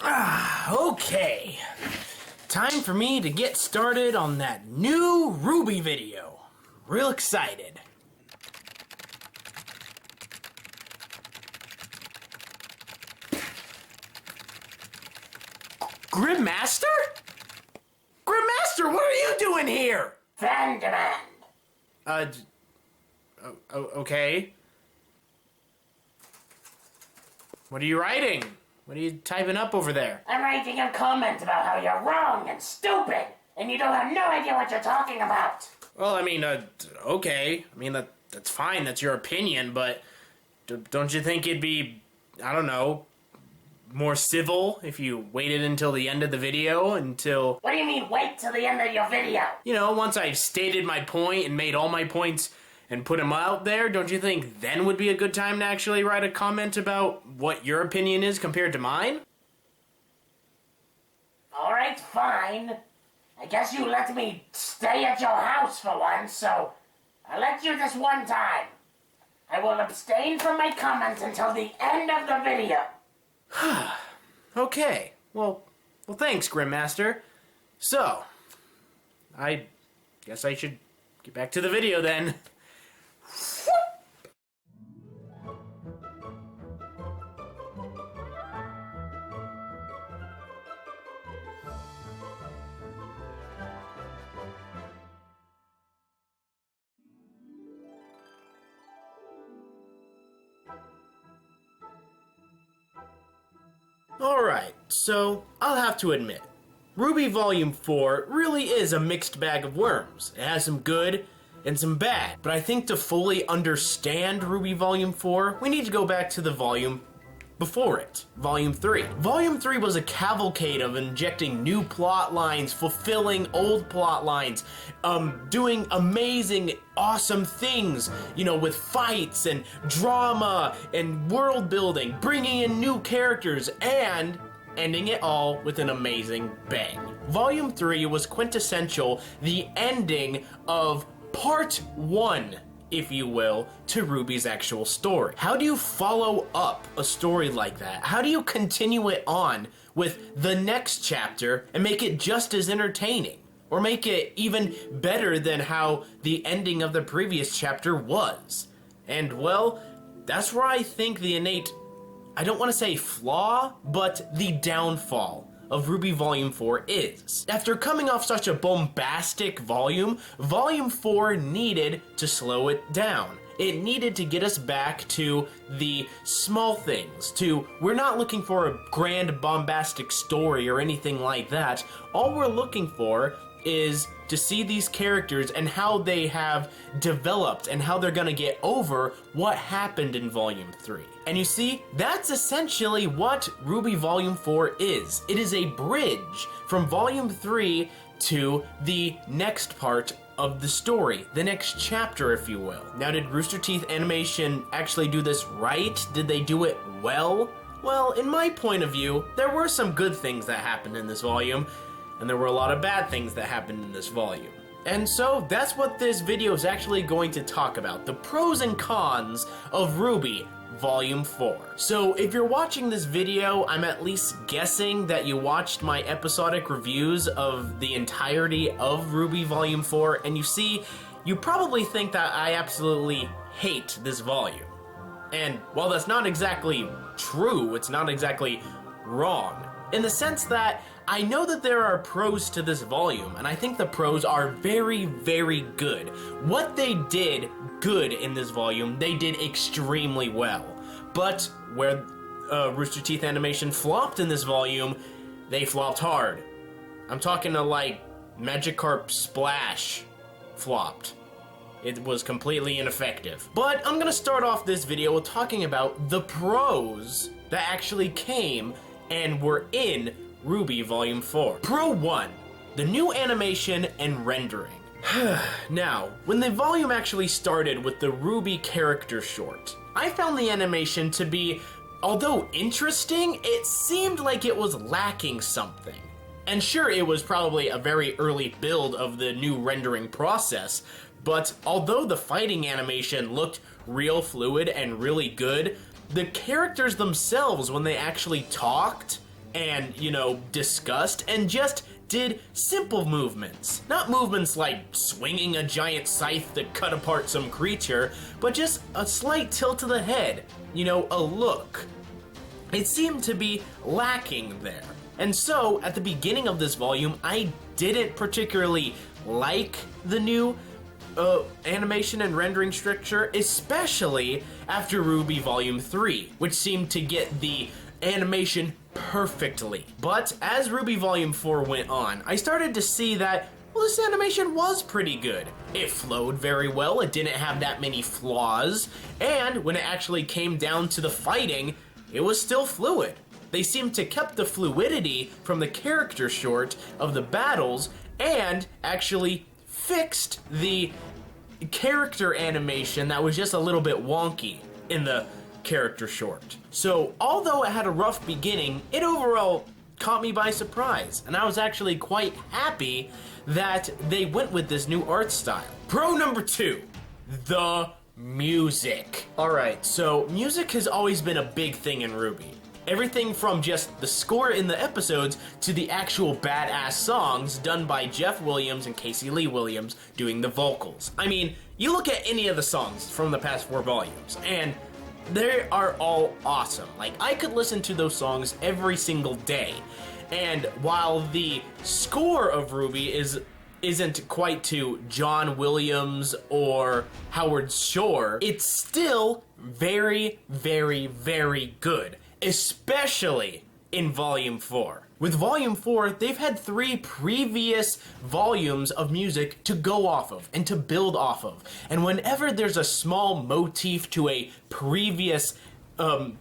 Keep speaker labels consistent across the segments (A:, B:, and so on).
A: Okay. Time for me to get started on that new RWBY video. Real excited. Grimm Master? Grimm Master, what are you doing here?
B: Fan demand.
A: Okay. What are you writing? What are you typing up over there?
B: I'm writing a comment about how you're wrong and stupid, and you don't have no idea what you're talking about.
A: Well, I mean, okay. I mean, that's fine. That's your opinion, but don't you think it'd be, I don't know, more civil if you waited until the end of the video, until...
B: What do you mean, wait till the end of your video?
A: You know, once I've stated my point and made all my points and put them out there, don't you think then would be a good time to actually write a comment about what your opinion is compared to mine?
B: Alright, fine. I guess you let me stay at your house for once, so I'll let you this one time. I will abstain from my comment until the end of the video.
A: Okay. Well, thanks, Grimm Master. So, I guess I should get back to the video then. Alright, so I'll have to admit, RWBY Volume 4 really is a mixed bag of worms. It has some good and some bad, but I think to fully understand RWBY Volume 4, we need to go back to the volume before it, Volume 3. Volume 3 was a cavalcade of injecting new plot lines, fulfilling old plot lines, doing amazing, awesome things, you know, with fights and drama and world building, bringing in new characters, and ending it all with an amazing bang. Volume 3 was quintessential, the ending of Part 1, if you will, to RWBY's actual story. How do you follow up a story like that? How do you continue it on with the next chapter and make it just as entertaining? Or make it even better than how the ending of the previous chapter was? And well, that's where I think the innate, I don't want to say flaw, but the downfall of RWBY Volume 4 is. After coming off such a bombastic volume, Volume 4 needed to slow it down. It needed to get us back to the small things, to, we're not looking for a grand bombastic story or anything like that. All we're looking for is to see these characters and how they have developed and how they're gonna get over what happened in Volume 3. And you see, that's essentially what RWBY Volume 4 is. It is a bridge from Volume 3 to the next part of the story, the next chapter, if you will. Now, did Rooster Teeth Animation actually do this right? Did they do it well? Well, in my point of view, there were some good things that happened in this volume, and there were a lot of bad things that happened in this volume. And so that's what this video is actually going to talk about, the pros and cons of RWBY Volume 4. So if you're watching this video, I'm at least guessing that you watched my episodic reviews of the entirety of RWBY Volume 4, and you see, you probably think that I absolutely hate this volume. And while that's not exactly true, it's not exactly wrong, in the sense that I know that there are pros to this volume, and I think the pros are very, very good. What they did good in this volume, they did extremely well. But where Rooster Teeth Animation flopped in this volume, they flopped hard. I'm talking to, like, Magikarp Splash flopped. It was completely ineffective. But I'm gonna start off this video with talking about the pros that actually came and were in RWBY Volume 4. Pro 1, the new animation and rendering. Now, when the volume actually started with the RWBY character short, I found the animation to be, although interesting, it seemed like it was lacking something. And sure, it was probably a very early build of the new rendering process, but although the fighting animation looked real fluid and really good, the characters themselves, when they actually talked, and, discussed and just did simple movements. Not movements like swinging a giant scythe to cut apart some creature, but just a slight tilt of the head, a look. It seemed to be lacking there. And so, at the beginning of this volume, I didn't particularly like the new animation and rendering structure, especially after RWBY Volume 3, which seemed to get the animation perfectly. But as RWBY Volume 4 went on, I started to see that, well, this animation was pretty good. It flowed very well, it didn't have that many flaws, and when it actually came down to the fighting, it was still fluid. They seemed to keep the fluidity from the character short of the battles and actually fixed the character animation that was just a little bit wonky in the character short. So, although it had a rough beginning, it overall caught me by surprise, and I was actually quite happy that they went with this new art style. Pro number 2, the music. Alright, so music has always been a big thing in RWBY. Everything from just the score in the episodes to the actual badass songs done by Jeff Williams and Casey Lee Williams doing the vocals. I mean, you look at any of the songs from the past 4 volumes, and they are all awesome. Like, I could listen to those songs every single day. And while the score of RWBY isn't quite to John Williams or Howard Shore, it's still very, very, very good. Especially in Volume 4. With Volume 4, they've had 3 previous volumes of music to go off of and to build off of. And whenever there's a small motif to a previous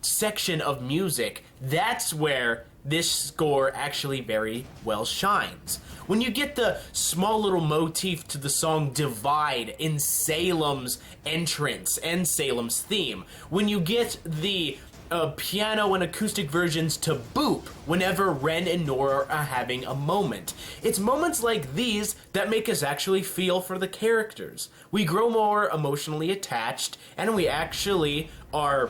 A: section of music, that's where this score actually very well shines. When you get the small little motif to the song Divide in Salem's entrance and Salem's theme, when you get the piano and acoustic versions to Boop whenever Ren and Nora are having a moment. It's moments like these that make us actually feel for the characters. We grow more emotionally attached, and we actually are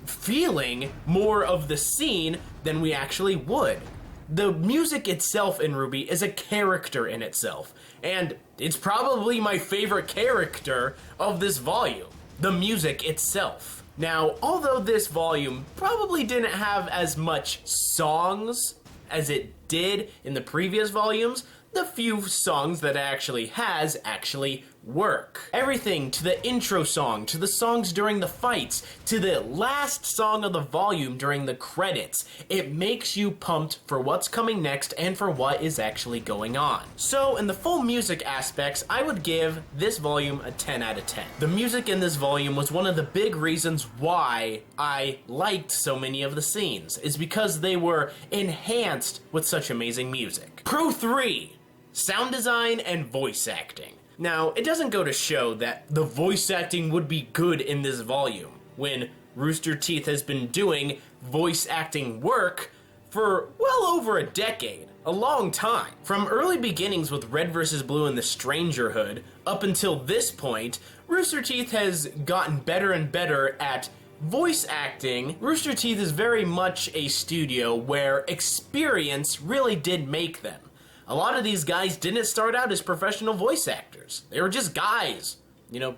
A: feeling more of the scene than we actually would. The music itself in RWBY is a character in itself, and it's probably my favorite character of this volume, the music itself. Now, although this volume probably didn't have as much songs as it did in the previous volumes, the few songs that it actually has actually work. Everything to the intro song, to the songs during the fights, to the last song of the volume during the credits. It makes you pumped for what's coming next and for what is actually going on. So, in the full music aspects, I would give this volume a 10 out of 10. The music in this volume was one of the big reasons why I liked so many of the scenes, is because they were enhanced with such amazing music. Pro 3, sound design and voice acting. Now, it doesn't go to show that the voice acting would be good in this volume, when Rooster Teeth has been doing voice acting work for well over a decade, a long time. From early beginnings with Red vs. Blue and the Strangerhood, up until this point, Rooster Teeth has gotten better and better at voice acting. Rooster Teeth is very much a studio where experience really did make them. A lot of these guys didn't start out as professional voice actors. They were just guys,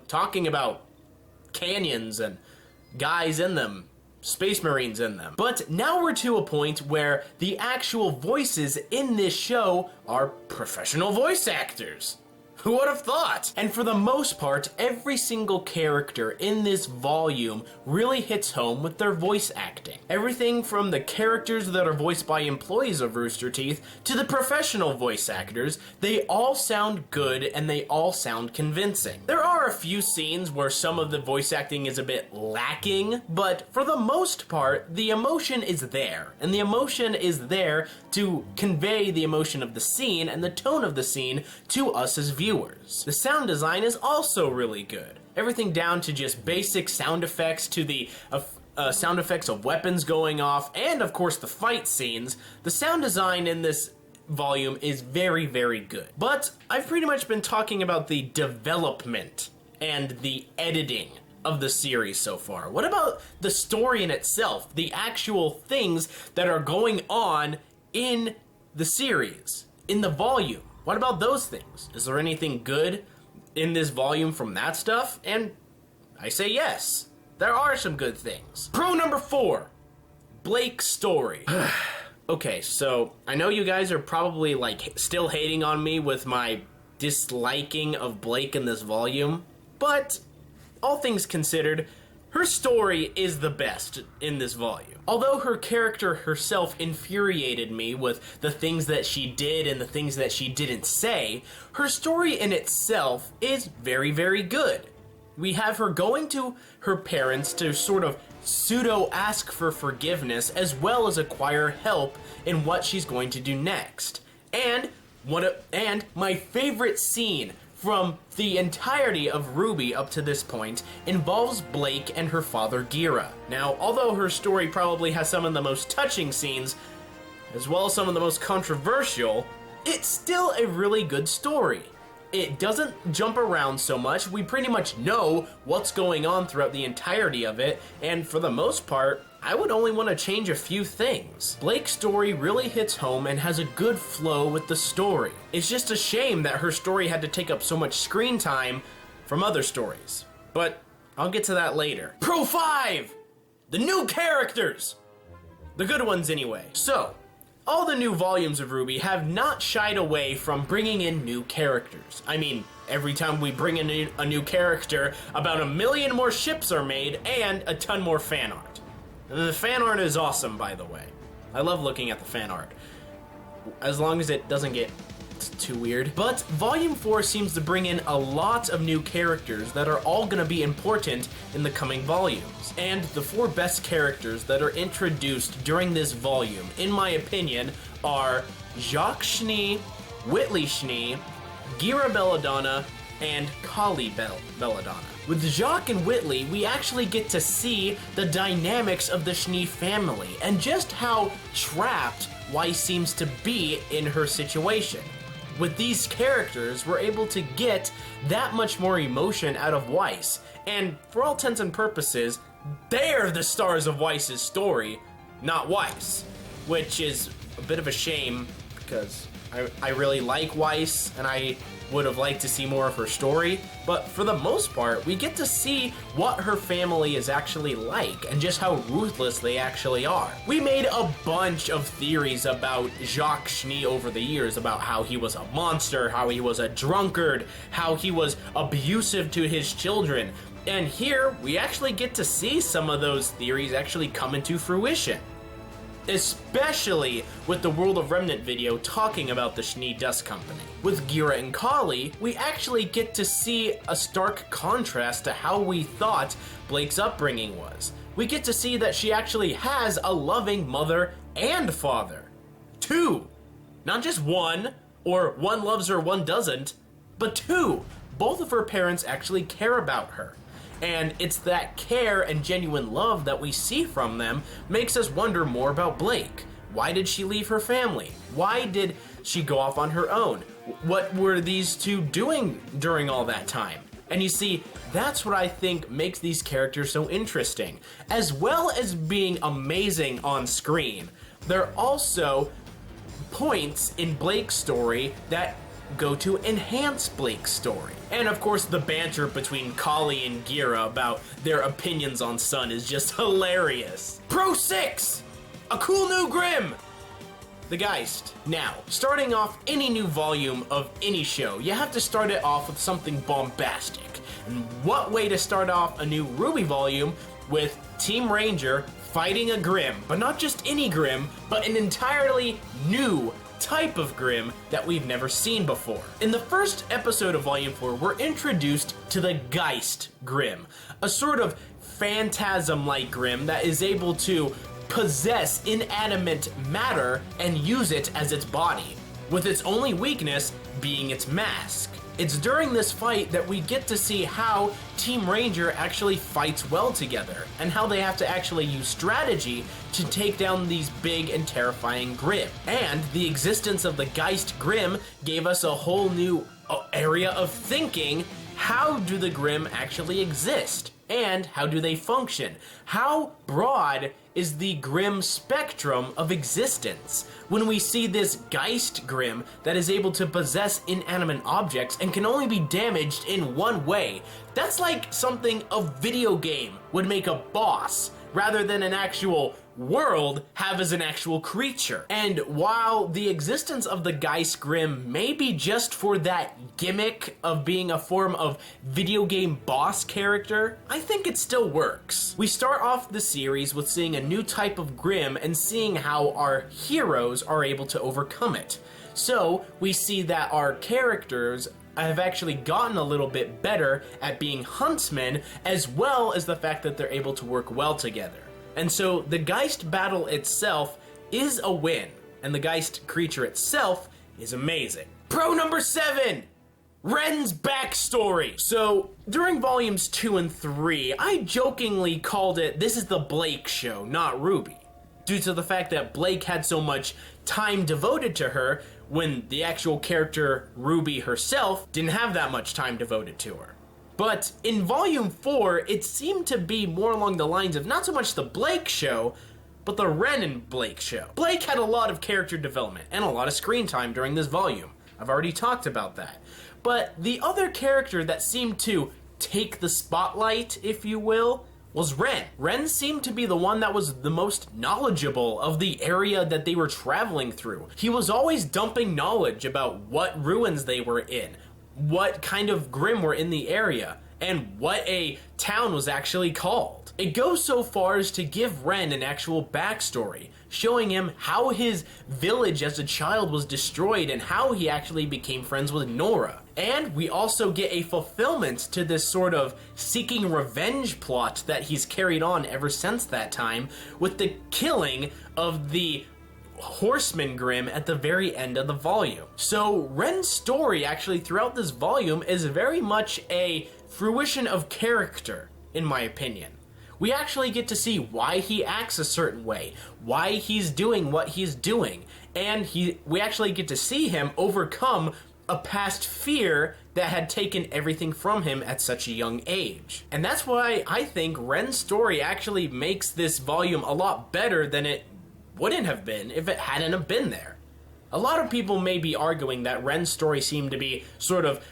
A: talking about canyons and guys in them, space marines in them. But now we're to a point where the actual voices in this show are professional voice actors. Who would have thought? And for the most part, every single character in this volume really hits home with their voice acting. Everything from the characters that are voiced by employees of Rooster Teeth to the professional voice actors, they all sound good and they all sound convincing. There are a few scenes where some of the voice acting is a bit lacking, but for the most part, the emotion is there. And the emotion is there to convey the emotion of the scene and the tone of the scene to us as viewers. The sound design is also really good. Everything down to just basic sound effects to the sound effects of weapons going off, and of course the fight scenes. The sound design in this volume is very, very good. But I've pretty much been talking about the development and the editing of the series so far? What about the story in itself? The actual things that are going on in the series, in the volume? What about those things? Is there anything good in this volume from that stuff? And I say yes. There are some good things. Pro number 4, Blake's story. Okay, so I know you guys are probably like still hating on me with my disliking of Blake in this volume, but all things considered, her story is the best in this volume. Although her character herself infuriated me with the things that she did and the things that she didn't say, her story in itself is very, very good. We have her going to her parents to sort of pseudo-ask for forgiveness as well as acquire help in what she's going to do next. And my favorite scene from the entirety of RWBY up to this point involves Blake and her father Gira. Now, although her story probably has some of the most touching scenes, as well as some of the most controversial, it's still a really good story. It doesn't jump around so much. We pretty much know what's going on throughout the entirety of it, and for the most part, I would only want to change a few things. Blake's story really hits home and has a good flow with the story. It's just a shame that her story had to take up so much screen time from other stories. But I'll get to that later. Pro 5! The new characters! The good ones anyway. So, all the new volumes of RWBY have not shied away from bringing in new characters. I mean, every time we bring in a new character, about 1 million more ships are made and a ton more fan art. And the fan art is awesome, by the way. I love looking at the fan art, as long as it doesn't get too weird. But Volume 4 seems to bring in a lot of new characters that are all going to be important in the coming volumes. And the 4 best characters that are introduced during this volume, in my opinion, are Jacques Schnee, Whitley Schnee, Gira Belladonna, and Kali Belladonna. With Jacques and Whitley, we actually get to see the dynamics of the Schnee family and just how trapped Weiss seems to be in her situation. With these characters, we're able to get that much more emotion out of Weiss, and for all intents and purposes, they're the stars of Weiss's story, not Weiss, which is a bit of a shame because I really like Weiss and I would have liked to see more of her story, but for the most part, we get to see what her family is actually like and just how ruthless they actually are. We made a bunch of theories about Jacques Schnee over the years, about how he was a monster, how he was a drunkard, how he was abusive to his children, and here we actually get to see some of those theories actually come into fruition. Especially with the World of Remnant video talking about the Schnee Dust Company. With Gira and Kali, we actually get to see a stark contrast to how we thought Blake's upbringing was. We get to see that she actually has a loving mother and father. 2. Not just one, or one loves her, one doesn't, but 2. Both of her parents actually care about her. And it's that care and genuine love that we see from them makes us wonder more about Blake. Why did she leave her family? Why did she go off on her own? What were these two doing during all that time? And you see, that's what I think makes these characters so interesting. As well as being amazing on screen, there are also points in Blake's story that go to enhance Blake's story. And of course, the banter between Kali and Gira about their opinions on Sun is just hilarious. Pro 6! A Cool New Grimm! The Geist. Now, starting off any new volume of any show, you have to start it off with something bombastic. And what way to start off a new RWBY volume with Team Ranger fighting a Grimm, but not just any Grimm, but an entirely new type of Grimm that we've never seen before. In the first episode of Volume 4, we're introduced to the Geist Grimm, a sort of phantasm-like Grimm that is able to possess inanimate matter and use it as its body, with its only weakness being its mask. It's during this fight that we get to see how Team Ranger actually fights well together, and how they have to actually use strategy to take down these big and terrifying Grimm. And the existence of the Geist Grimm gave us a whole new area of thinking. How do the Grimm actually exist? And how do they function? How broad is the Grimm spectrum of existence? When we see this Geist Grimm that is able to possess inanimate objects and can only be damaged in one way, that's like something a video game would make a boss rather than an actual world have as an actual creature. And while the existence of the Geist Grimm may be just for that gimmick of being a form of video game boss character, I think it still works. We start off the series with seeing a new type of Grimm and seeing how our heroes are able to overcome it. So we see that our characters have actually gotten a little bit better at being huntsmen, as well as the fact that they're able to work well together. And so the Geist battle itself is a win, and the Geist creature itself is amazing. Pro number 7, Ren's backstory. So during volumes 2 and 3, I jokingly called it, this is the Blake show, not Ruby, due to the fact that Blake had so much time devoted to her when the actual character Ruby herself didn't have that much time devoted to her. But in Volume 4, it seemed to be more along the lines of not so much the Blake show, but the Ren and Blake show. Blake had a lot of character development and a lot of screen time during this volume. I've already talked about that. But the other character that seemed to take the spotlight, if you will, was Ren. Ren seemed to be the one that was the most knowledgeable of the area that they were traveling through. He was always dumping knowledge about what ruins they were in, what kind of Grimm were in the area, and what a town was actually called. It goes so far as to give Ren an actual backstory, showing him how his village as a child was destroyed and how he actually became friends with Nora. And we also get a fulfillment to this sort of seeking revenge plot that he's carried on ever since that time, with the killing of the Horseman Grimm at the very end of the volume. So Ren's story actually throughout this volume is very much a fruition of character, in my opinion. We actually get to see why he acts a certain way, why he's doing what he's doing, and we actually get to see him overcome a past fear that had taken everything from him at such a young age. And that's why I think Ren's story actually makes this volume a lot better than it wouldn't have been if it hadn't have been there. A lot of people may be arguing that Ren's story seemed to be sort of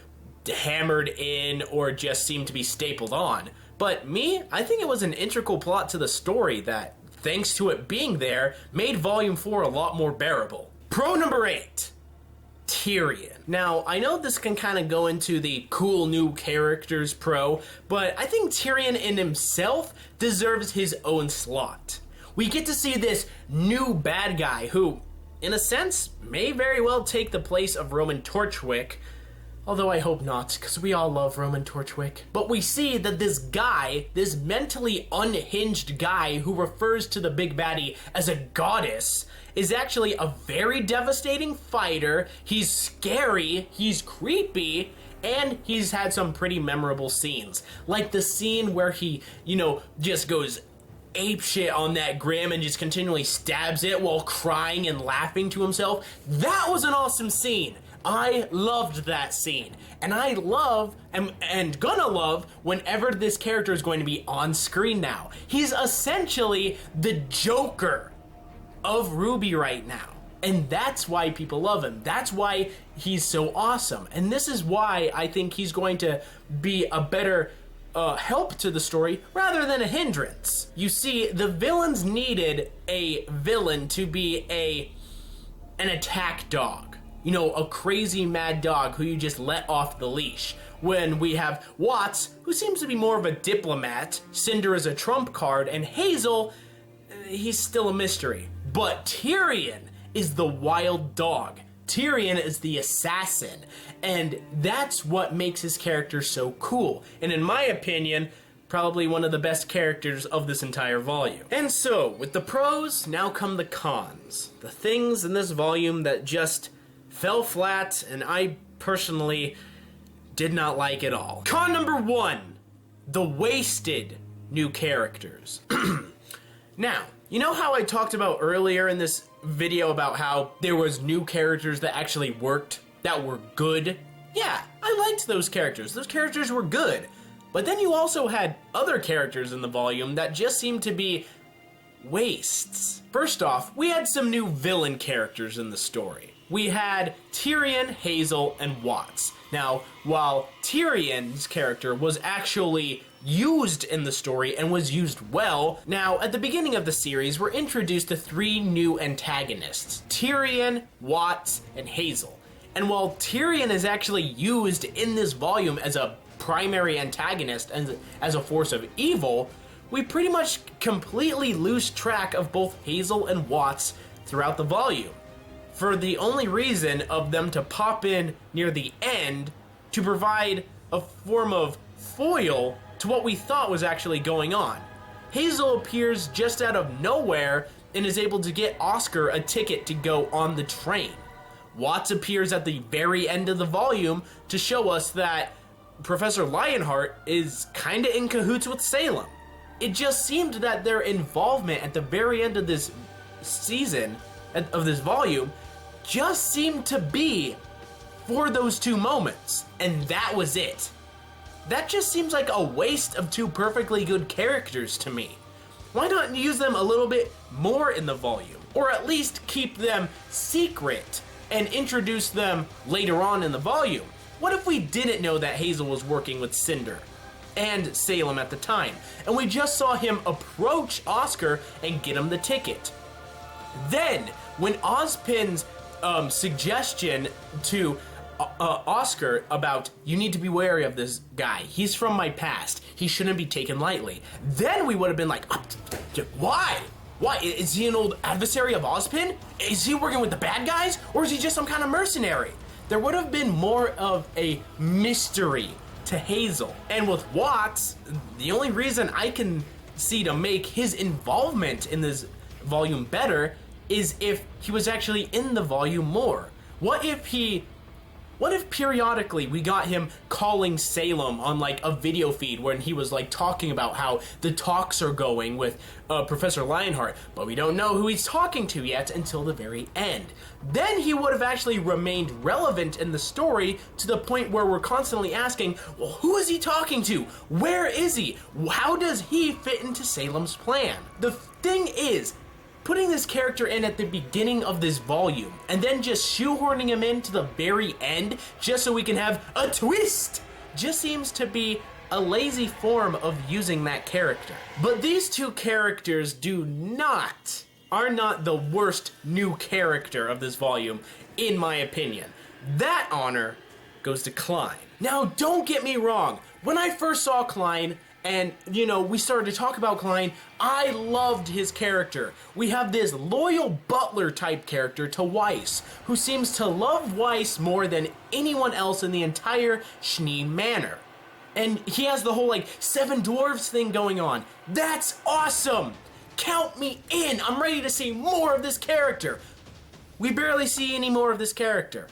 A: hammered in or just seemed to be stapled on, but me, I think it was an integral plot to the story that, thanks to it being there, made Volume 4 a lot more bearable. Pro number 8, Tyrion. Now, I know this can kind of go into the cool new characters pro, but I think Tyrion in himself deserves his own slot. We get to see this new bad guy who, in a sense, may very well take the place of Roman Torchwick, although I hope not, because we all love Roman Torchwick. But we see that this guy, this mentally unhinged guy who refers to the big baddie as a goddess, is actually a very devastating fighter. He's scary, he's creepy, and he's had some pretty memorable scenes. Like the scene where he, just goes apeshit on that Grimm and just continually stabs it while crying and laughing to himself. That was an awesome scene. I loved that scene. And I love, and gonna love, whenever this character is going to be on screen now. He's essentially the Joker of RWBY right now. And that's why people love him. That's why he's so awesome. And this is why I think he's going to be a better help to the story rather than a hindrance. You see, the villains needed a villain to be an attack dog. A crazy mad dog who you just let off the leash. When we have Watts, who seems to be more of a diplomat, Cinder is a trump card, and Hazel, he's still a mystery. But Tyrion is the wild dog. Tyrion is the assassin, and that's what makes his character so cool. And in my opinion, probably one of the best characters of this entire volume. And so, with the pros, now come the cons. The things in this volume that just fell flat, and I personally did not like at all. Con number 1, the wasted new characters. Now, you know how I talked about earlier in this video about how there was new characters that actually worked, that were good? Yeah, I liked those characters. Those characters were good. But then you also had other characters in the volume that just seemed to be wastes. First off, we had some new villain characters in the story. We had Tyrion, Hazel, and Watts. Now, while Tyrion's character was actually used in the story and was used well, now at the beginning of the series we're introduced to 3 new antagonists: Tyrion, Watts, and Hazel. And while Tyrion is actually used in this volume as a primary antagonist and as a force of evil, we pretty much completely lose track of both Hazel and Watts throughout the volume, for the only reason of them to pop in near the end to provide a form of foil to what we thought was actually going on. Hazel appears just out of nowhere and is able to get Oscar a ticket to go on the train. Watts appears at the very end of the volume to show us that Professor Lionheart is kinda in cahoots with Salem. It just seemed that their involvement at the very end of this season, of this volume, just seemed to be for those 2 moments, and that was it. That just seems like a waste of 2 perfectly good characters to me. Why not use them a little bit more in the volume? Or at least keep them secret and introduce them later on in the volume? What if we didn't know that Hazel was working with Cinder and Salem at the time, and we just saw him approach Oscar and get him the ticket? Then, when Ozpin's suggestion to Oscar about, you need to be wary of this guy, he's from my past, he shouldn't be taken lightly, then we would have been like, why? Why? Is he an old adversary of Ozpin? Is he working with the bad guys? Or is he just some kind of mercenary? There would have been more of a mystery to Hazel. And with Watts, the only reason I can see to make his involvement in this volume better is if he was actually in the volume more. What if periodically we got him calling Salem on like a video feed when he was like talking about how the talks are going with Professor Lionheart, but we don't know who he's talking to yet until the very end. Then he would have actually remained relevant in the story to the point where we're constantly asking, well, who is he talking to? Where is he? How does he fit into Salem's plan? The thing is, putting this character in at the beginning of this volume and then just shoehorning him in to the very end just so we can have a twist just seems to be a lazy form of using that character. But these 2 characters are not the worst new character of this volume, in my opinion. That honor goes to Klein. Now, don't get me wrong. When I first saw Klein, and, we started to talk about Klein, I loved his character. We have this loyal butler type character to Weiss, who seems to love Weiss more than anyone else in the entire Schnee Manor. And he has the whole, 7 dwarves thing going on. That's awesome! Count me in! I'm ready to see more of this character. We barely see any more of this character.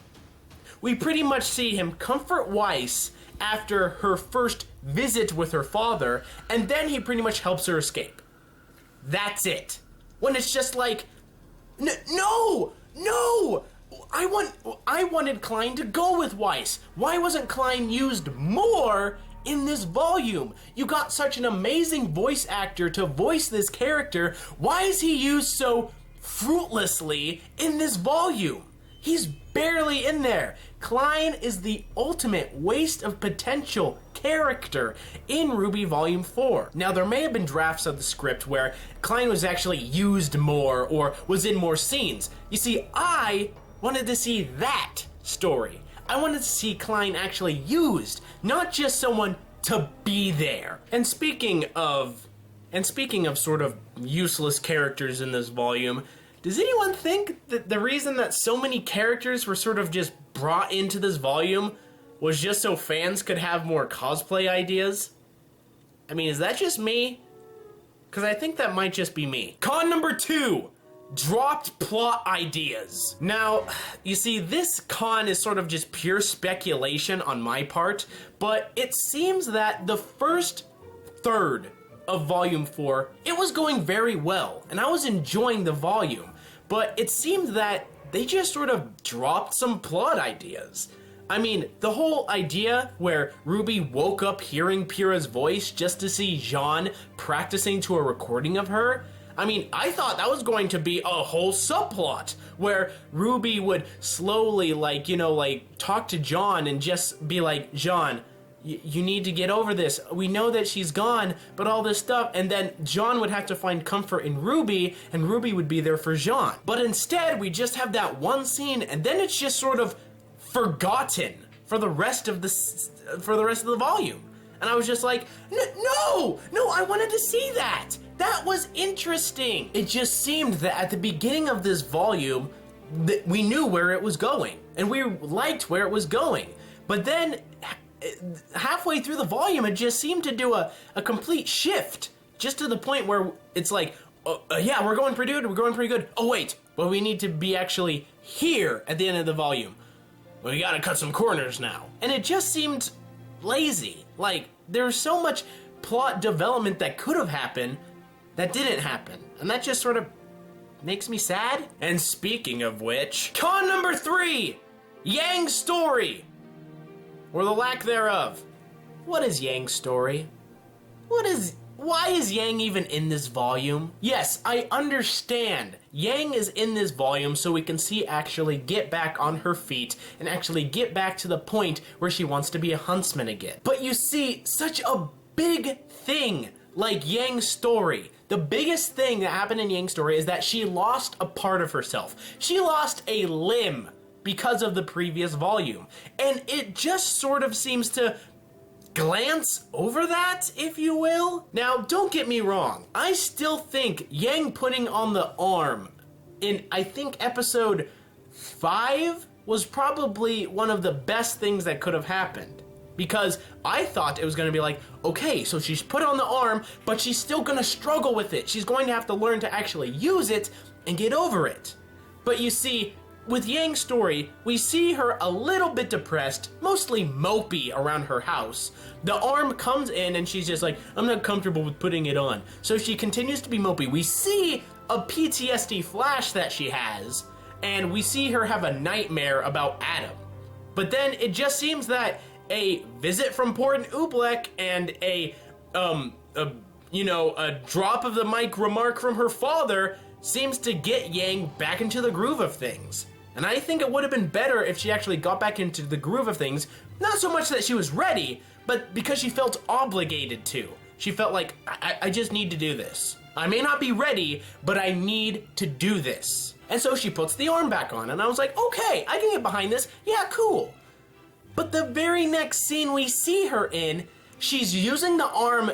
A: We pretty much see him comfort Weiss after her first visit with her father, and then he pretty much helps her escape. That's it. When it's just like, no! I wanted Klein to go with Weiss. Why wasn't Klein used more in this volume? You got such an amazing voice actor to voice this character. Why is he used so fruitlessly in this volume? He's barely in there. Klein is the ultimate waste of potential character in RWBY Volume 4. Now, there may have been drafts of the script where Klein was actually used more or was in more scenes. You see, I wanted to see that story. I wanted to see Klein actually used, not just someone to be there. And speaking of sort of useless characters in this volume, does anyone think that the reason that so many characters were sort of just brought into this volume was just so fans could have more cosplay ideas? I mean, is that just me? Because I think that might just be me. Con number 2, dropped plot ideas. Now, you see, this con is sort of just pure speculation on my part, but it seems that the first third of Volume 4, it was going very well, and I was enjoying the volume, but it seemed that they just sort of dropped some plot ideas. I mean, the whole idea where RWBY woke up hearing Pyrrha's voice just to see Jean practicing to a recording of her, I mean, I thought that was going to be a whole subplot where RWBY would slowly, like, you know, like, talk to John and just be like, John, you need to get over this. We know that she's gone, but all this stuff. And then John would have to find comfort in RWBY, and RWBY would be there for Jean. But instead, we just have that one scene, and then it's just sort of forgotten for the rest of the volume. And I was just like, no, I wanted to see that. That was interesting. It just seemed that at the beginning of this volume, that we knew where it was going, and we liked where it was going. But then halfway through the volume, it just seemed to do a complete shift, just to the point where it's like, yeah, we're going pretty good. Oh wait, but we need to be actually here at the end of the volume. We gotta cut some corners now. And it just seemed lazy. Like, there was so much plot development that could have happened that didn't happen. And that just sort of makes me sad. And speaking of which, con number 3, Yang's story. Or the lack thereof. What is Yang's story? Why is Yang even in this volume? Yes, I understand. Yang is in this volume so we can see actually get back on her feet and actually get back to the point where she wants to be a huntsman again. But you see, such a big thing like Yang's story. The biggest thing that happened in Yang's story is that she lost a part of herself. She lost a limb because of the previous volume. And it just sort of seems to glance over that, if you will. Now, don't get me wrong. I still think Yang putting on the arm in, I think, episode 5 was probably one of the best things that could have happened. Because I thought it was going to be like, okay, so she's put on the arm, but she's still going to struggle with it. She's going to have to learn to actually use it and get over it. But you see, with Yang's story, we see her a little bit depressed, mostly mopey around her house. The arm comes in and she's just like, I'm not comfortable with putting it on. So she continues to be mopey. We see a PTSD flash that she has, and we see her have a nightmare about Adam. But then it just seems that a visit from Port Oobleck and a drop of the mic remark from her father seems to get Yang back into the groove of things. And I think it would have been better if she actually got back into the groove of things, not so much that she was ready, but because she felt obligated to. She felt like, I just need to do this. I may not be ready, but I need to do this. And so she puts the arm back on, and I was like, okay, I can get behind this. Yeah, cool. But the very next scene we see her in, she's using the arm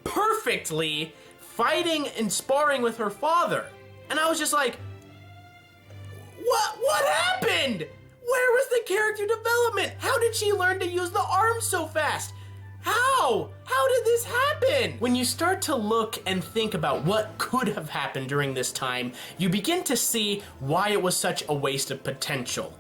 A: perfectly, fighting and sparring with her father. And I was just like, What happened? Where was the character development? How did she learn to use the arm so fast? How did this happen? When you start to look and think about what could have happened during this time, you begin to see why it was such a waste of potential.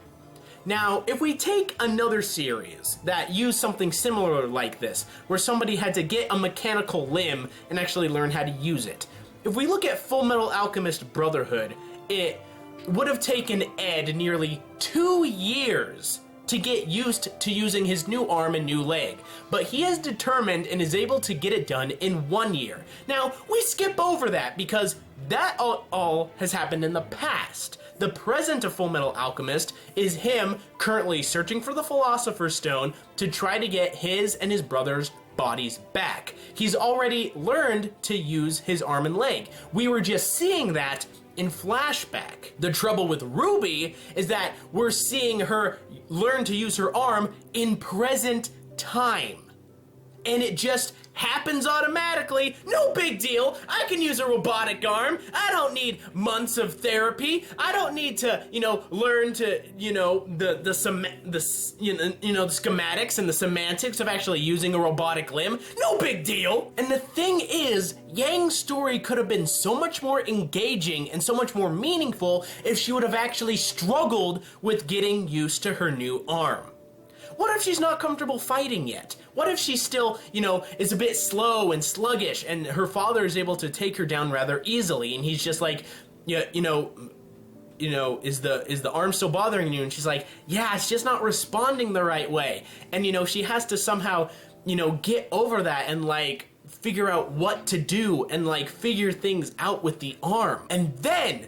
A: Now, if we take another series that used something similar like this, where somebody had to get a mechanical limb and actually learn how to use it. If we look at Full Metal Alchemist Brotherhood, it would have taken Ed nearly 2 years to get used to using his new arm and new leg, but he is determined and is able to get it done in 1 year. Now, we skip over that because that all has happened in the past. The present of Full Metal Alchemist is him currently searching for the Philosopher's Stone to try to get his and his brother's bodies back. He's already learned to use his arm and leg. We were just seeing that in flashback. The trouble with RWBY is that we're seeing her learn to use her arm in present time. And it just happens automatically. No big deal. I can use a robotic arm. I don't need months of therapy. I don't need to, learn to, the schematics and the semantics of actually using a robotic limb. No big deal. And the thing is, Yang's story could have been so much more engaging and so much more meaningful if she would have actually struggled with getting used to her new arm. What if she's not comfortable fighting yet? What if she still, is a bit slow and sluggish and her father is able to take her down rather easily and he's just like, is the arm still bothering you? And she's like, yeah, it's just not responding the right way. And, she has to somehow, get over that and, like, figure out what to do and, like, figure things out with the arm. And then,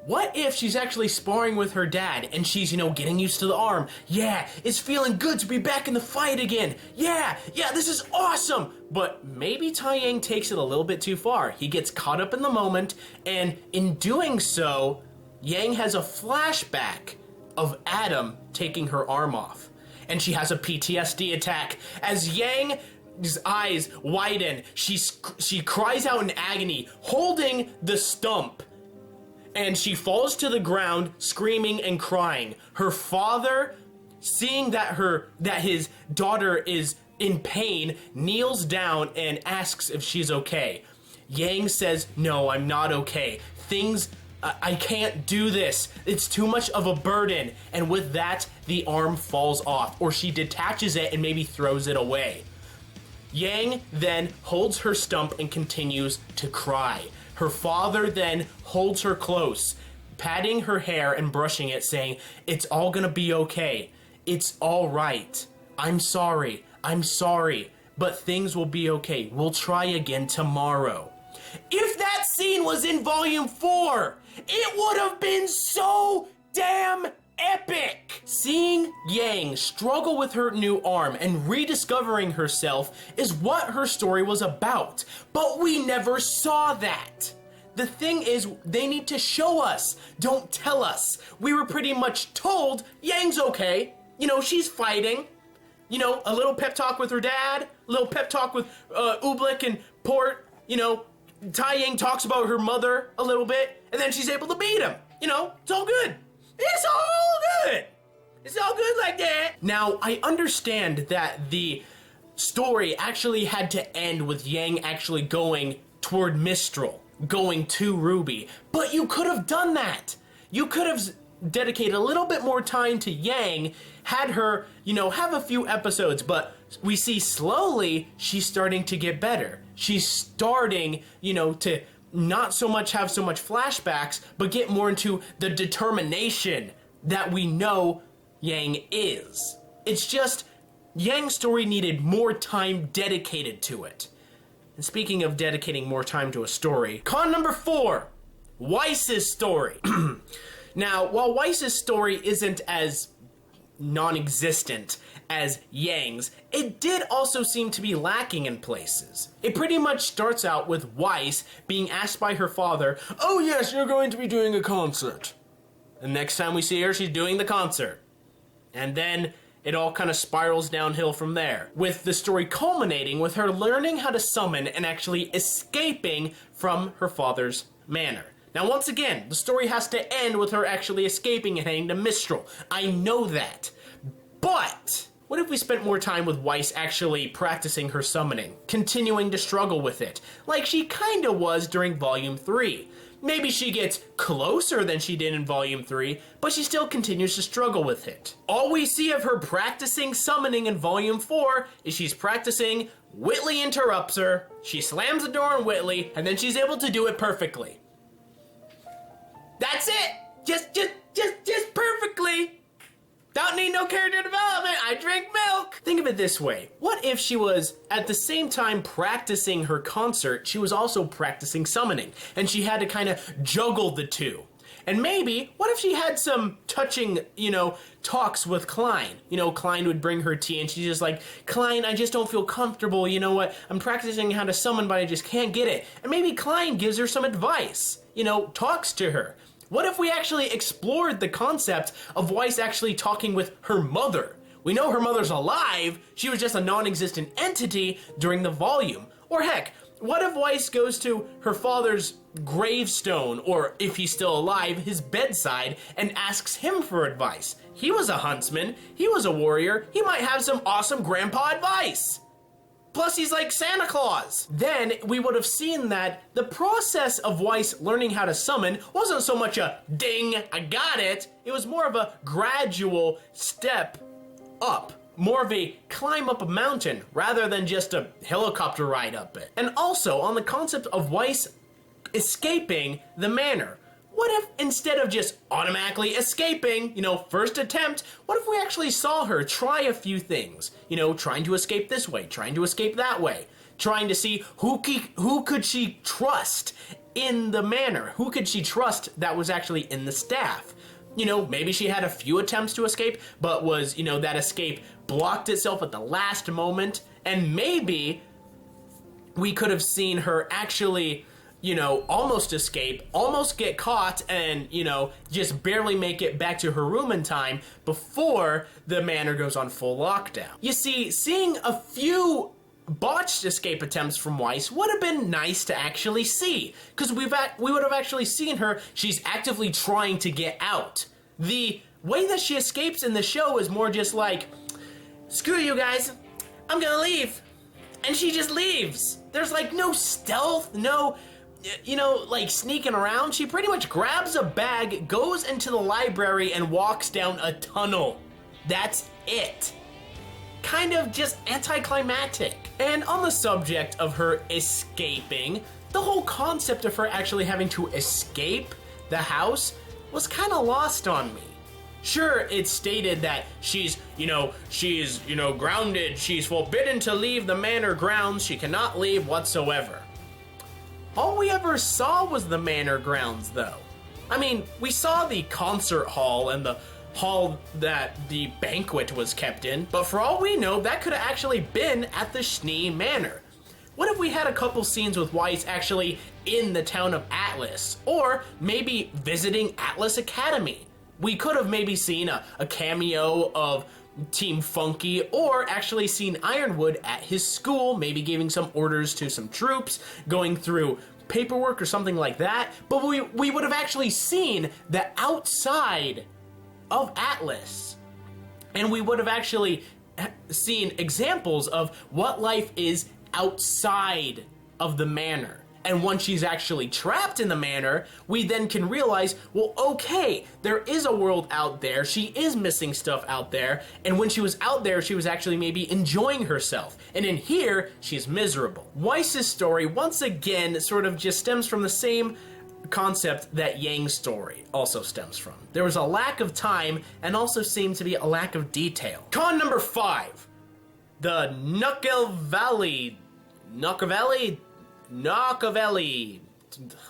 A: what if she's actually sparring with her dad and she's, getting used to the arm? Yeah, it's feeling good to be back in the fight again. Yeah, this is awesome. But maybe Tai Yang takes it a little bit too far. He gets caught up in the moment, and in doing so, Yang has a flashback of Adam taking her arm off. And she has a PTSD attack. As Yang's eyes widen, she cries out in agony, holding the stump. And she falls to the ground, screaming and crying. Her father, seeing that his daughter is in pain, kneels down and asks if she's okay. Yang says, no, I'm not okay. I can't do this. It's too much of a burden. And with that, the arm falls off, or she detaches it and maybe throws it away. Yang then holds her stump and continues to cry. Her father then holds her close, patting her hair and brushing it, saying, it's all gonna be okay. It's all right. I'm sorry, but things will be okay. We'll try again tomorrow. If that scene was in Volume 4, it would have been so damn epic! Seeing Yang struggle with her new arm and rediscovering herself is what her story was about, but we never saw that. The thing is, they need to show us, don't tell us. We were pretty much told Yang's okay. She's fighting. A little pep talk with her dad, a little pep talk with Oobleck and Port. Tai Yang talks about her mother a little bit, and then she's able to beat him. It's all good. It's all good. It's all good like that. Now, I understand that the story actually had to end with Yang actually going toward Mistral, going to Ruby, but you could have done that. You could have dedicated a little bit more time to Yang, had her, have a few episodes, but we see slowly she's starting to get better. She's starting, to not so much have so much flashbacks, but get more into the determination that we know Yang is. It's just, Yang's story needed more time dedicated to it. And speaking of dedicating more time to a story, con number 4, Weiss's story. Now, while Weiss's story isn't as non-existent as Yang's, it did also seem to be lacking in places. It pretty much starts out with Weiss being asked by her father, oh yes, you're going to be doing a concert. The next time we see her, she's doing the concert. And then it all kind of spirals downhill from there, with the story culminating with her learning how to summon and actually escaping from her father's manor. Now, once again, the story has to end with her actually escaping and heading to Mistral. I know that. But what if we spent more time with Weiss actually practicing her summoning, continuing to struggle with it, like she kinda was during Volume 3? Maybe she gets closer than she did in Volume 3, but she still continues to struggle with it. All we see of her practicing summoning in Volume 4 is she's practicing, Whitley interrupts her, she slams the door on Whitley, and then she's able to do it perfectly. That's it! Just perfectly! Don't need no character development, I drink milk! Think of it this way. What if she was, at the same time practicing her concert, she was also practicing summoning, and she had to kind of juggle the two? And maybe, what if she had some touching, talks with Klein? Klein would bring her tea, and she's just like, Klein, I just don't feel comfortable, you know what? I'm practicing how to summon, but I just can't get it. And maybe Klein gives her some advice, talks to her. What if we actually explored the concept of Weiss actually talking with her mother? We know her mother's alive, she was just a non-existent entity during the volume. Or heck, what if Weiss goes to her father's gravestone, or if he's still alive, his bedside, and asks him for advice? He was a huntsman, he was a warrior, he might have some awesome grandpa advice. Plus, he's like Santa Claus. Then we would have seen that the process of Weiss learning how to summon wasn't so much a ding, I got it. It was more of a gradual step up. More of a climb up a mountain rather than just a helicopter ride up it. And also on the concept of Weiss escaping the manor. what if instead of just automatically escaping, first attempt, what if we actually saw her try a few things? Trying to escape this way, trying to escape that way, trying to see who could she trust in the manor? Who could she trust that was actually in the staff? Maybe she had a few attempts to escape, but was, that escape blocked itself at the last moment, and maybe we could have seen her actually, almost escape, almost get caught, and, just barely make it back to her room in time before the manor goes on full lockdown. You see, seeing a few botched escape attempts from Weiss would have been nice to actually see, because we would have actually seen her, she's actively trying to get out. The way that she escapes in the show is more just like, screw you guys, I'm gonna leave. And she just leaves. There's like no stealth, no, like sneaking around. She pretty much grabs a bag, goes into the library, and walks down a tunnel. That's it. Kind of just anticlimactic. And on the subject of her escaping, the whole concept of her actually having to escape the house was kind of lost on me. Sure, it's stated that she's grounded, she's forbidden to leave the manor grounds, she cannot leave whatsoever. All we ever saw was the manor grounds, though. I mean, we saw the concert hall and the hall that the banquet was kept in, but for all we know, that could have actually been at the Schnee Manor. What if we had a couple scenes with Weiss actually in the town of Atlas, or maybe visiting Atlas Academy? We could have maybe seen a cameo of Team Funky, or actually seen Ironwood at his school, maybe giving some orders to some troops, going through paperwork or something like that. But we would have actually seen the outside of Atlas, and we would have actually seen examples of what life is outside of the manor. And once she's actually trapped in the manor, we then can realize, well, okay, there is a world out there. She is missing stuff out there. And when she was out there, she was actually maybe enjoying herself. And in here, she's miserable. Weiss's story, once again, sort of just stems from the same concept that Yang's story also stems from. There was a lack of time and also seemed to be a lack of detail. Con number 5, the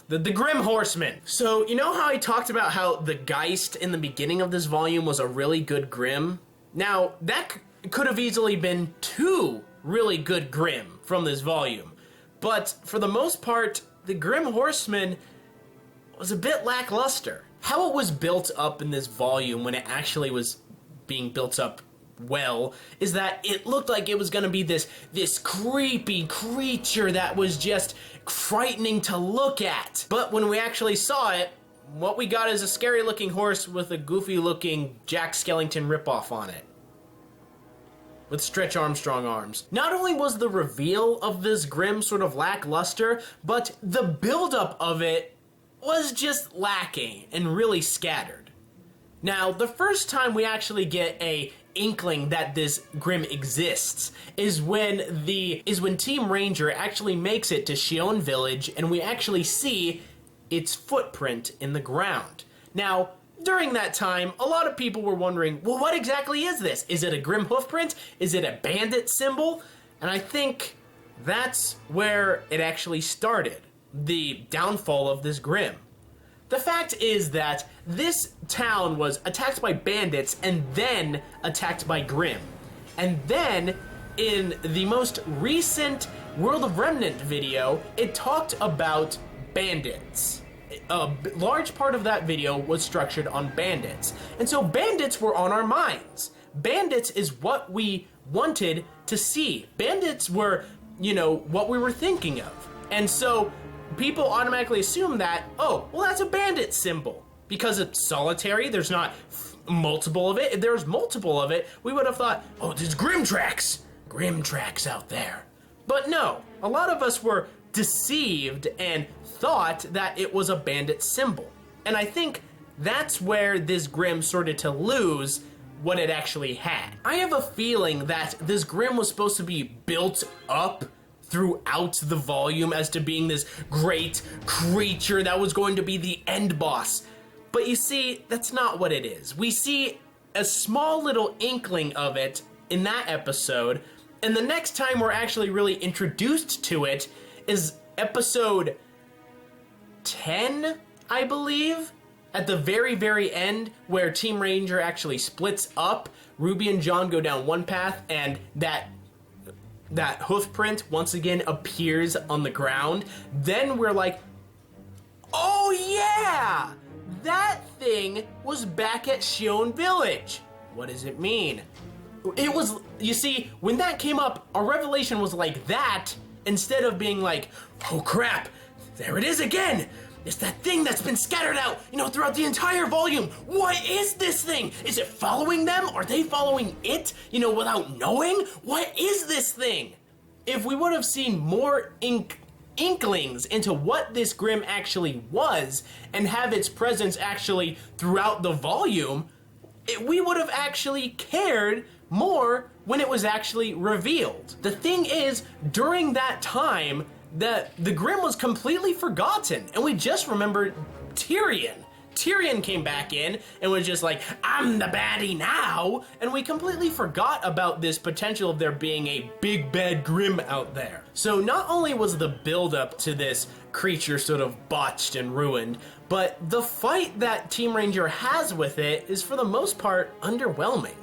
A: the Grimm Horseman. So, you know how I talked about how the Geist in the beginning of this volume was a really good Grimm? Now, that could have easily been 2 really good Grimm from this volume. But for the most part, the Grimm Horseman was a bit lackluster. How it was built up in this volume when it actually was being built up well is that it looked like it was going to be this creepy creature that was just frightening to look at. But when we actually saw it, what we got is a scary looking horse with a goofy looking Jack Skellington ripoff on it, with Stretch Armstrong arms. Not only was the reveal of this Grimm sort of lackluster, but the buildup of it was just lacking and really scattered. Now, the first time we actually get a inkling that this Grimm exists is when Team Ranger actually makes it to Shion Village, and we actually see its footprint in the ground. Now, during that time, a lot of people were wondering, well, what exactly is this? Is it a Grimm hoofprint? Is it a bandit symbol? And I think that's where it actually started, the downfall of this Grimm. The fact is that this town was attacked by bandits and then attacked by Grimm. And then, in the most recent World of Remnant video, it talked about bandits. A large part of that video was structured on bandits. And so bandits were on our minds. Bandits is what we wanted to see. Bandits were, what we were thinking of. And so people automatically assume that, oh, well, that's a bandit symbol. Because it's solitary, there's not multiple of it. If there was multiple of it, we would have thought, oh, there's Grimm tracks out there. But no, a lot of us were deceived and thought that it was a bandit symbol. And I think that's where this Grimm started to lose what it actually had. I have a feeling that this Grimm was supposed to be built up throughout the volume as to being this great creature that was going to be the end boss. But you see, that's not what it is. We see a small little inkling of it in that episode, and the next time we're actually really introduced to it is episode 10, I believe, at the very, very end, where Team Ranger actually splits up. Ruby and John go down one path, and that hoof print once again appears on the ground. Then we're like, oh yeah! That thing was back at Shion Village. What does it mean? It was, you see, when that came up, our revelation was like that, instead of being like, oh crap, there it is again! It's that thing that's been scattered out, throughout the entire volume. What is this thing? Is it following them? Are they following it, without knowing? What is this thing? If we would have seen more inklings into what this Grimm actually was and have its presence actually throughout the volume, we would have actually cared more when it was actually revealed. The thing is, during that time, the Grimm was completely forgotten, and we just remembered Tyrion. Tyrion came back in and was just like, I'm the baddie now, and we completely forgot about this potential of there being a big bad Grimm out there. So not only was the build-up to this creature sort of botched and ruined, but the fight that Team Ranger has with it is for the most part underwhelming.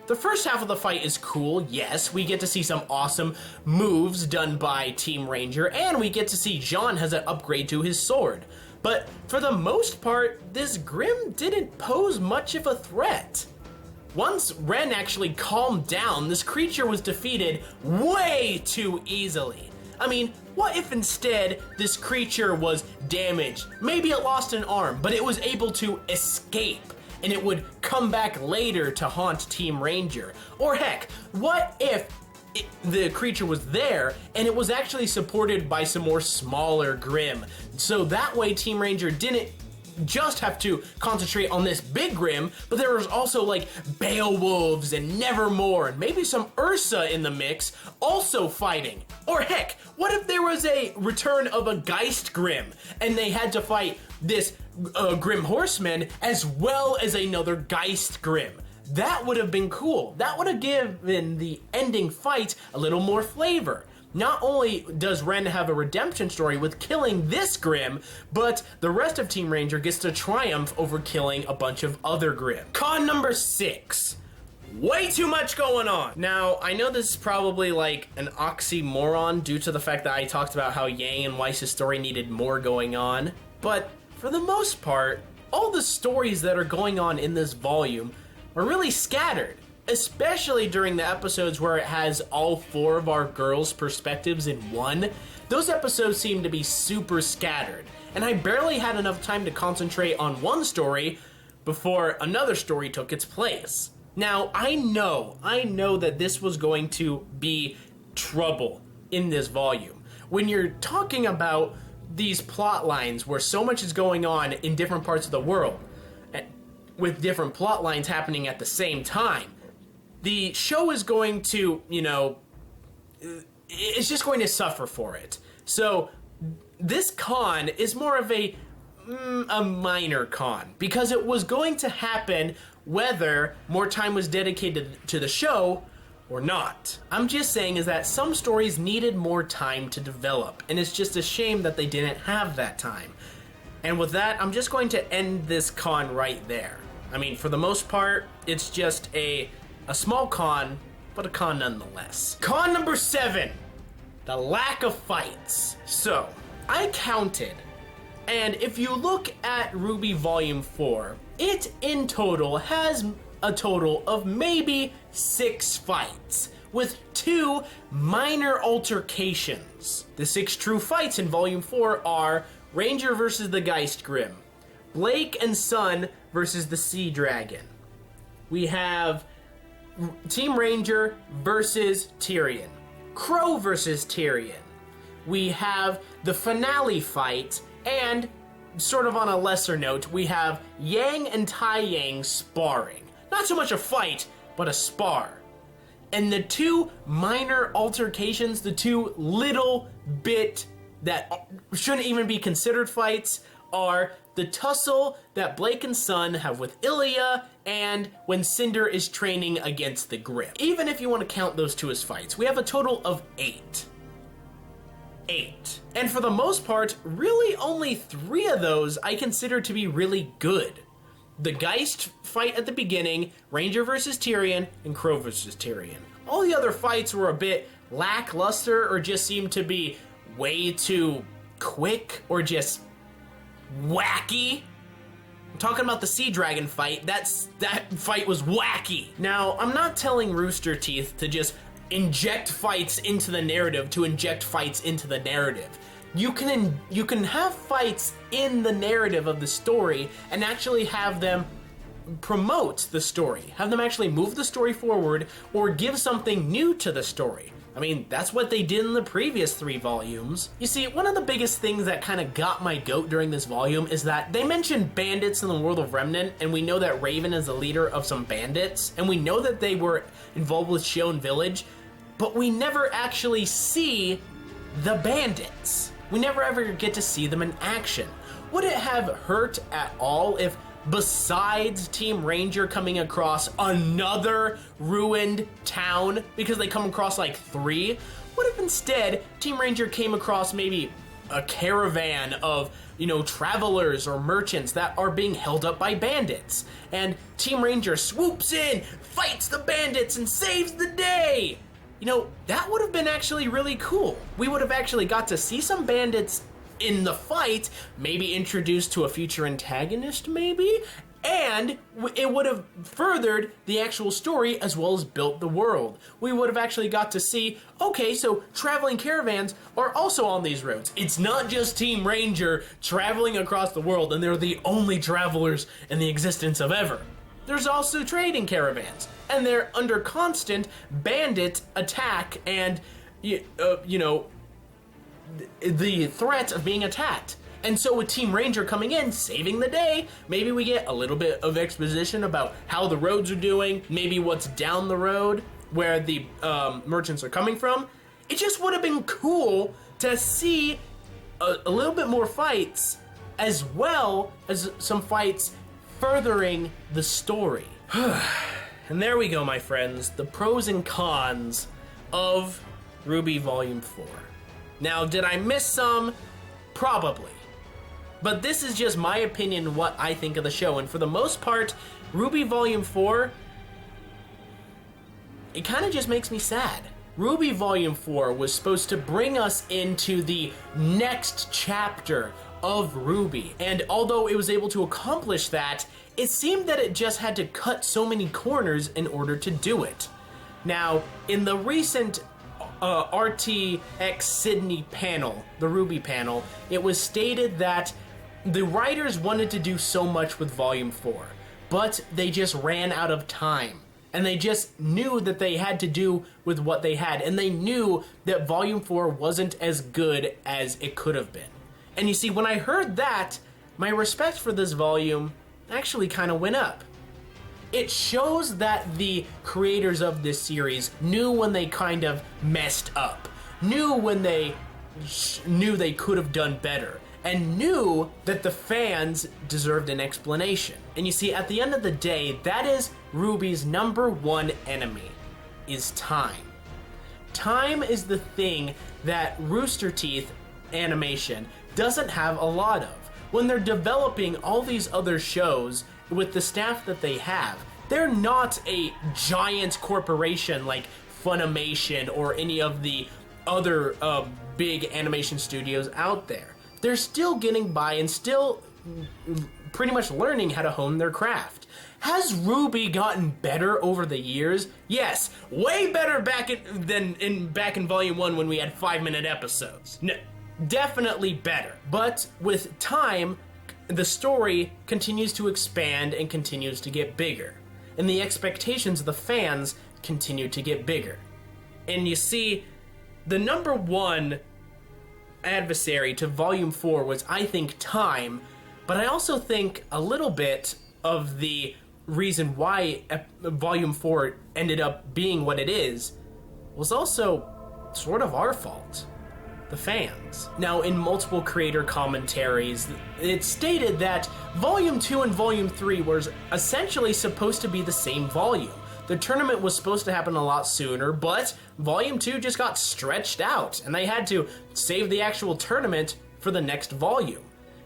A: The first half of the fight is cool, yes, we get to see some awesome moves done by Team Ranger, and we get to see John has an upgrade to his sword. But for the most part, this Grimm didn't pose much of a threat. Once Ren actually calmed down, this creature was defeated way too easily. I mean, what if instead this creature was damaged? Maybe it lost an arm, but it was able to escape, and it would come back later to haunt Team Ranger. Or heck, what if the creature was there and it was actually supported by some more smaller Grimm? So that way Team Ranger didn't just have to concentrate on this big Grimm, but there was also like Beowulfs and Nevermore and maybe some Ursa in the mix also fighting. Or heck, what if there was a return of a Geist Grimm and they had to fight this Grimm Horseman as well as another Geist Grimm? That would have been cool. That would have given the ending fight a little more flavor. Not only does Ren have a redemption story with killing this Grimm, but the rest of Team Ranger gets to triumph over killing a bunch of other Grimm. Con number 6. Way too much going on. Now, I know this is probably like an oxymoron due to the fact that I talked about how Yang and Weiss' story needed more going on, but for the most part, all the stories that are going on in this volume are really scattered, especially during the episodes where it has all 4 of our girls' perspectives in one. Those episodes seem to be super scattered, and I barely had enough time to concentrate on one story before another story took its place. Now, I know that this was going to be trouble in this volume. When you're talking about these plot lines where so much is going on in different parts of the world, with different plot lines happening at the same time, the show is going to, it's just going to suffer for it. So this con is more of a minor con, because it was going to happen whether more time was dedicated to the show or not. I'm just saying is that some stories needed more time to develop, and it's just a shame that they didn't have that time. And with that, I'm just going to end this con right there. I mean, for the most part, it's just a small con, but a con nonetheless. Con number 7, the lack of fights. So, I counted, and if you look at RWBY Volume 4, it in total has a total of maybe 6 fights, with 2 minor altercations. The 6 true fights in Volume 4 are Ranger versus the Geist Grimm, Blake and Sun versus the Sea Dragon. We have Team Ranger versus Tyrion, Crow versus Tyrion. We have the finale fight, and sort of on a lesser note, we have Yang and Tai Yang sparring. Not so much a fight, but a spar. And the two minor altercations, the two little bit that shouldn't even be considered fights, are the tussle that Blake and Sun have with Ilya and when Cinder is training against the Grimm. Even if you want to count those two as fights, we have a total of 8. 8. And for the most part, really only 3 of those I consider to be really good. The Geist fight at the beginning, Ranger versus Tyrion, and Crow versus Tyrion. All the other fights were a bit lackluster or just seemed to be way too quick or just wacky. I'm talking about the Sea Dragon fight. That fight was wacky. Now, I'm not telling Rooster Teeth to just inject fights into the narrative to inject fights into the narrative. You can have fights in the narrative of the story and actually have them promote the story. Have them actually move the story forward or give something new to the story. I mean, that's what they did in the previous 3 volumes. You see, one of the biggest things that kind of got my goat during this volume is that they mentioned bandits in the world of Remnant, and we know that Raven is the leader of some bandits, and we know that they were involved with Shion Village, but we never actually see the bandits. We never ever get to see them in action. Would it have hurt at all if, besides Team Ranger coming across another ruined town, because they come across like 3, what if instead Team Ranger came across maybe a caravan of, travelers or merchants that are being held up by bandits, and Team Ranger swoops in, fights the bandits, and saves the day? That would have been actually really cool. We would have actually got to see some bandits in the fight, maybe introduced to a future antagonist, maybe, and it would have furthered the actual story as well as built the world. We would have actually got to see, okay, so traveling caravans are also on these roads. It's not just Team Ranger traveling across the world and they're the only travelers in the existence of ever. There's also trading caravans, and they're under constant bandit attack and, the threat of being attacked. And so with Team Ranger coming in, saving the day, maybe we get a little bit of exposition about how the roads are doing, maybe what's down the road, where the merchants are coming from. It just would have been cool to see a little bit more fights, as well as some fights furthering the story. And there we go, my friends, the pros and cons of RWBY Volume 4. Now, did I miss some? Probably. But this is just my opinion, what I think of the show, and for the most part, RWBY Volume 4, it kind of just makes me sad. RWBY Volume 4 was supposed to bring us into the next chapter of RWBY, and although it was able to accomplish that, it seemed that it just had to cut so many corners in order to do it. Now, in the recent RTX Sydney panel, the RWBY panel, it was stated that the writers wanted to do so much with Volume 4, but they just ran out of time. And they just knew that they had to do with what they had, and they knew that Volume 4 wasn't as good as it could have been. And you see, when I heard that, my respect for this volume actually kind of went up. It shows that the creators of this series knew when they kind of messed up, knew when they knew they could have done better, and knew that the fans deserved an explanation. And you see, at the end of the day, that is RWBY's #1 enemy, is time. Time is the thing that Rooster Teeth animation doesn't have a lot of. When they're developing all these other shows with the staff that they have, they're not a giant corporation like Funimation or any of the other big animation studios out there. They're still getting by and still pretty much learning how to hone their craft. Has RWBY gotten better over the years? Yes, way better back in Volume 1 when we had 5-minute episodes. No, definitely better. But with time, the story continues to expand and continues to get bigger. And the expectations of the fans continue to get bigger. And you see, the #1 adversary to Volume 4 was, I think, time, but I also think a little bit of the reason why Volume 4 ended up being what it is was also sort of our fault. The fans. Now, in multiple creator commentaries, it stated that Volume 2 and Volume 3 were essentially supposed to be the same volume. The tournament was supposed to happen a lot sooner, but Volume 2 just got stretched out, and they had to save the actual tournament for the next volume.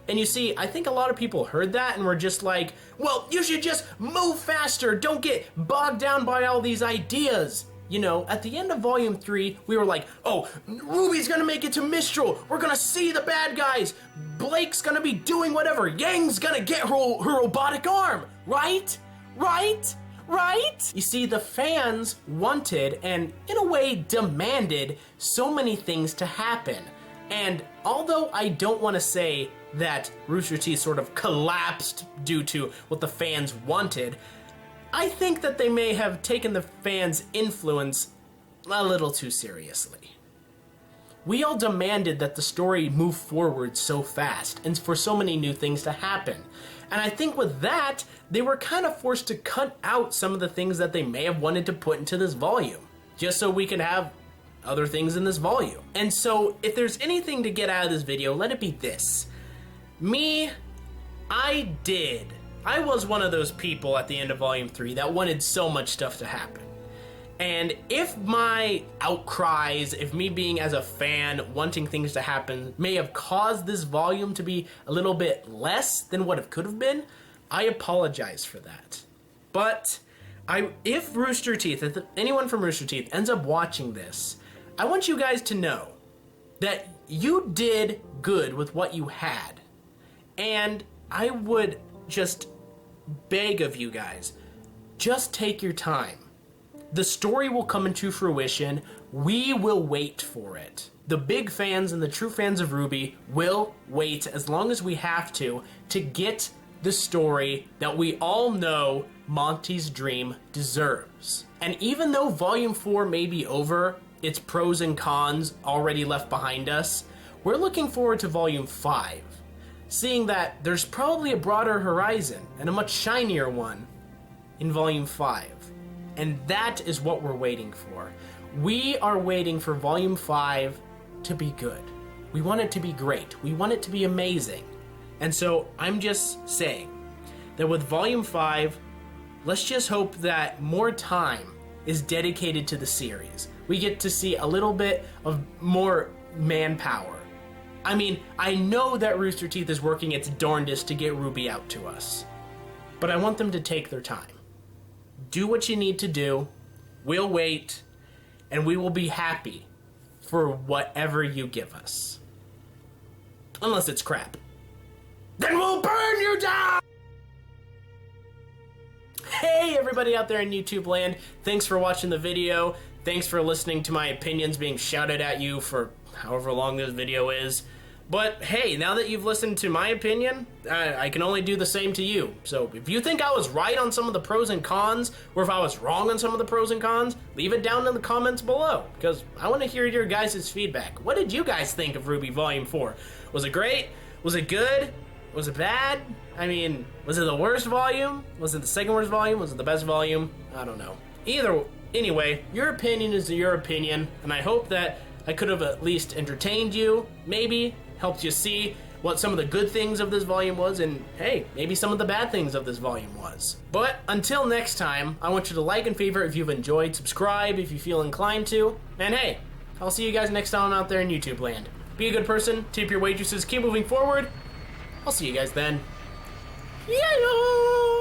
A: And you see, I think a lot of people heard that and were just like, well, you should just move faster, don't get bogged down by all these ideas. You know, at the end of Volume 3, we were like, oh, Ruby's gonna make it to Mistral. We're gonna see the bad guys. Blake's gonna be doing whatever. Yang's gonna get her robotic arm. Right? Right? Right? You see, the fans wanted, and in a way demanded, so many things to happen. And although I don't want to say that Rooster Teeth sort of collapsed due to what the fans wanted, I think that they may have taken the fans' influence a little too seriously. We all demanded that the story move forward so fast and for so many new things to happen. And I think with that, they were kind of forced to cut out some of the things that they may have wanted to put into this volume, just so we could have other things in this volume. And so, if there's anything to get out of this video, let it be this. I was one of those people at the end of Volume 3 that wanted so much stuff to happen. And if my outcries, if me being as a fan wanting things to happen may have caused this volume to be a little bit less than what it could have been, I apologize for that. But if Rooster Teeth, if anyone from Rooster Teeth ends up watching this, I want you guys to know that you did good with what you had. And I would just beg of you guys, just take your time. The story will come into fruition. We will wait for it. The big fans and the true fans of RWBY will wait as long as we have to get the story that we all know Monty's dream deserves. And even though Volume 4 may be over, its pros and cons already left behind us, we're looking forward to Volume 5. Seeing that there's probably a broader horizon and a much shinier one in Volume 5. And that is what we're waiting for. We are waiting for Volume 5 to be good. We want it to be great. We want it to be amazing. And so I'm just saying that with Volume 5, let's just hope that more time is dedicated to the series. We get to see a little bit of more manpower. I mean, I know that Rooster Teeth is working its darndest to get RWBY out to us, but I want them to take their time. Do what you need to do, we'll wait, and we will be happy for whatever you give us. Unless it's crap. Then we'll burn you down! Hey everybody out there in YouTube land, thanks for watching the video. Thanks for listening to my opinions being shouted at you for however long this video is. But hey, now that you've listened to my opinion, I can only do the same to you. So if you think I was right on some of the pros and cons, or if I was wrong on some of the pros and cons, leave it down in the comments below, because I want to hear your guys' feedback. What did you guys think of RWBY Volume 4? Was it great? Was it good? Was it bad? I mean, was it the worst volume? Was it the second worst volume? Was it the best volume? I don't know. Anyway, your opinion is your opinion, and I hope that I could have at least entertained you, maybe helped you see what some of the good things of this volume was, and hey, maybe some of the bad things of this volume was. But until next time, I want you to like and favorite if you've enjoyed, subscribe if you feel inclined to, and hey, I'll see you guys next time out there in YouTube land. Be a good person, tip your waitresses, keep moving forward. I'll see you guys then. Yeah.